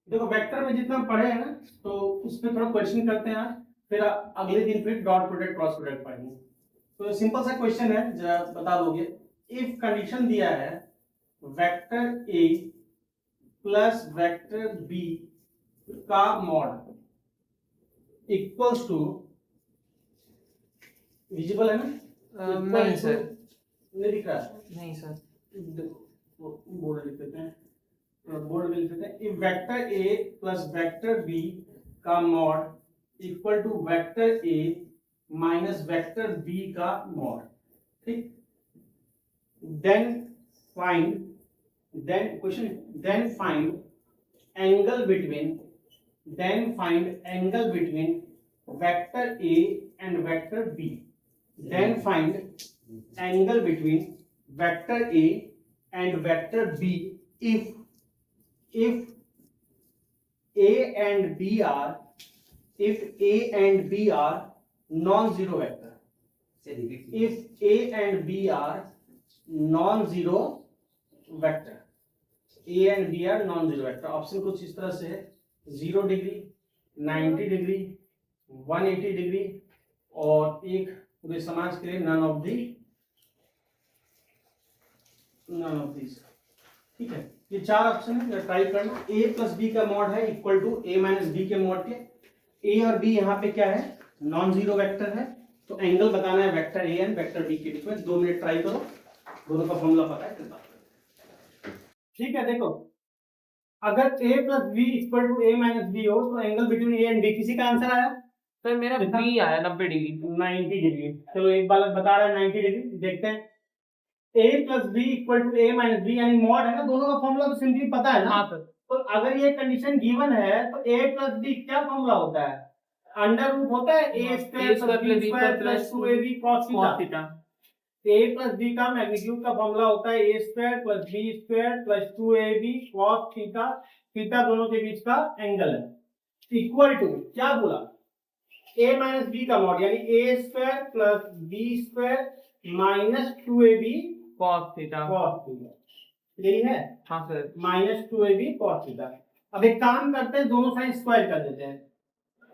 देखो वेक्टर में जितना पढ़े हैं ना, तो उसमें थोड़ा क्वेश्चन करते हैं आज, फिर अगले दिन फिर डॉट प्रोडक्ट क्रॉस प्रोडक्ट पढ़ेंगे। तो सिंपल सा क्वेश्चन है, जरा बता दोगे। इफ कंडीशन दिया है वेक्टर ए प्लस वेक्टर बी का मॉड इक्वल्स टू, विजिबल है ना? नहीं सर, नहीं दिख रहा है? नहीं सर। बोर्ड लिख देते हैं, बोर्ड में लिख देते हैं। If vector A plus vector B का mod equal to vector A minus vector B का मॉड, ठीक, then find, then question, then find angle between, then find angle between vector A and vector B, then find angle between vector A and vector b if a and b are non-zero vector, if a and b are non-zero vector, a and b are non-zero vector, option कुछ इस तरह से है, 0 degree, 90 degree, 180 degree और एक पूरे समाज के लिए नन ऑफ दिस, ठीक है। ये चार ऑप्शन है, ट्राई करना। a प्लस बी का मॉड है equal to a minus b के मॉड के, a और b यहाँ पे क्या है, नॉन जीरो वेक्टर है, तो एंगल बताना है vector a and vector b के बीच में। 2 मिनट ट्राई करो, दोनों का फॉर्मूला पता है, ठीक है। देखो अगर a plus b equal to a minus b हो तो angle between a and b, किसी का आंसर आया? सर मेरा बी आया 90 डिग्री, 90 डिग्री। चलो एक बालक बता रहा है 90 डिग्री, देखते हैं। a plus b equal to a minus b, यानी मॉड है ना, दोनों का फॉर्मूला तो सिंपली पता है ना। हाँ सर। तो अगर ये कंडीशन गिवन है तो a प्लस बी क्या फॉर्मूला होता है, अंडर रूट होता है a square plus b square plus 2ab cos theta. a plus b का मैग्नीट्यूड का फॉर्मूला होता है a square plus b square plus 2ab cos theta, theta दोनों के बीच का एंगल है, इक्वल टू क्या बोला, a माइनस b का मॉड, यानी a square plus b square minus 2ab cos theta, यही है। हाँ sir, minus 2ab cos theta. अब एक काम करते हैं, दोनों साइड स्क्वायर कर देते हैं।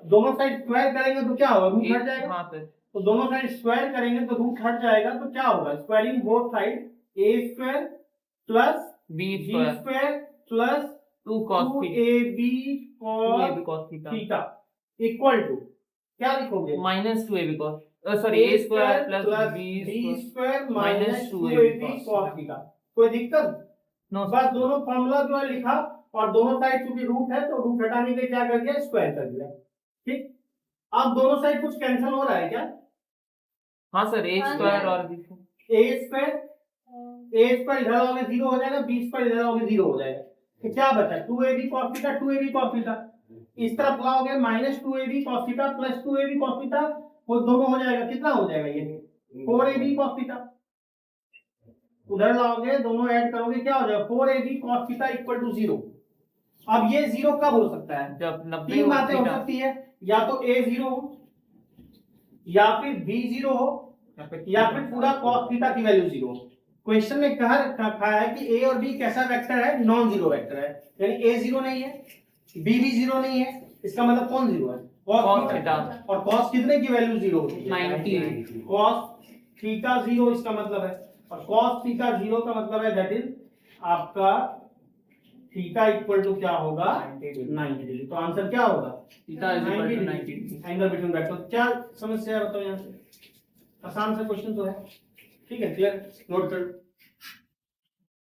दोनों साइड स्क्वायर करेंगे तो क्या होगा, रूट हट जाएगा। हाँ सर, तो दोनों साइड स्क्वायर करेंगे तो रूट हट जाएगा, तो क्या होगा, squaring both side, a square plus b square plus 2 cos cos theta equal to क्या लिखोगे, minus 2ab cos, sorry a square plus b square minus 2ab cos theta. कोई दिक्कत? नो बस दोनों फॉर्मूला जो है लिखा, और दोनों साइड चूंकि रूट है तो रूट हटाने के क्या कर दिया, स्क्वायर कर दिया, ठीक। अब दोनों साइड कुछ कैंसिल हो रहा है क्या? हाँ सर, a स्क्वायर और b स्क्वायर इधर आओगे 0 हो जाएगा, b स्क्वायर इधर आओगे 0 हो जाएगा, तो क्या बचा 2ab cos theta, 2ab cos theta. इस तरफ लाओगे minus 2ab cos theta plus 2ab cos theta, वो दोनों हो जाएगा, कितना हो जाएगा ये 4ab cos थीटा। उधर लाओगे दोनों ऐड करोगे, क्या हो जाएगा 4ab cos theta equal to 0। अब ये 0 कब हो सकता है, जब 90 तीन बातें हो सकती है, या तो a 0 हो, या फिर b 0 हो, या फिर पूरा cos थीटा की वैल्यू 0 हो। क्वेश्चन में कहा रखा है कि a और b कैसा वेक्टर है, नॉन जीरो वेक्टर है, यानी a 0 नहीं है, b भी 0 नहीं है, इसका मतलब कौन 0 है, cos थीटा। और cos कितने की वैल्यू 0 होती है, 90। cos थीटा 0 इसका मतलब है, और cos थीटा 0 का मतलब है दैट इज आपका थीटा इक्वल टू क्या होगा 90 डिग्री। तो आंसर क्या होगा, theta is equal to 90 degree. Angle between vector. क्या समस्या है बताओ, यहाँ से आसान सा क्वेश्चन तो है, ठीक है, क्लियर, नोट कर।